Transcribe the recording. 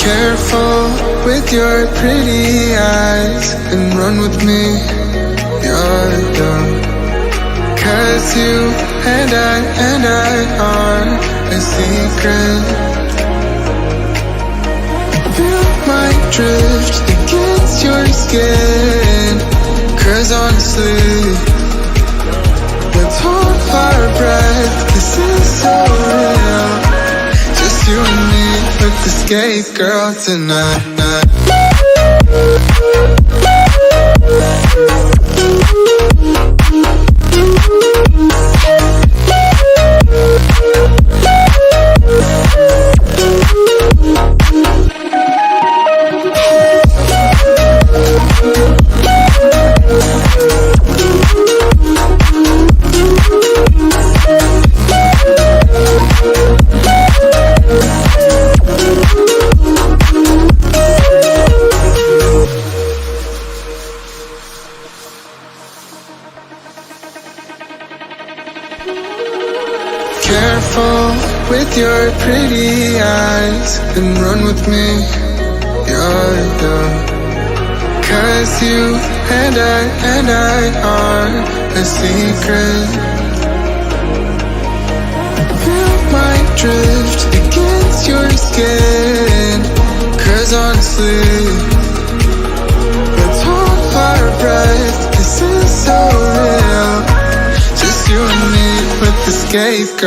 Careful with your pretty eyes and run with me, you're young. 'Cause you and I are a secret. Feel my drift against your skin. 'Cause honestly, let's hold our breath. This is so real. Just you and me with the skate girl tonight. Careful with your pretty eyes and run with me, you're young. 'Cause you and I are a secret. Feel my drift against your skin. 'Cause honestly, let's hold our breath. This is so real. Just you and me with the skate girl.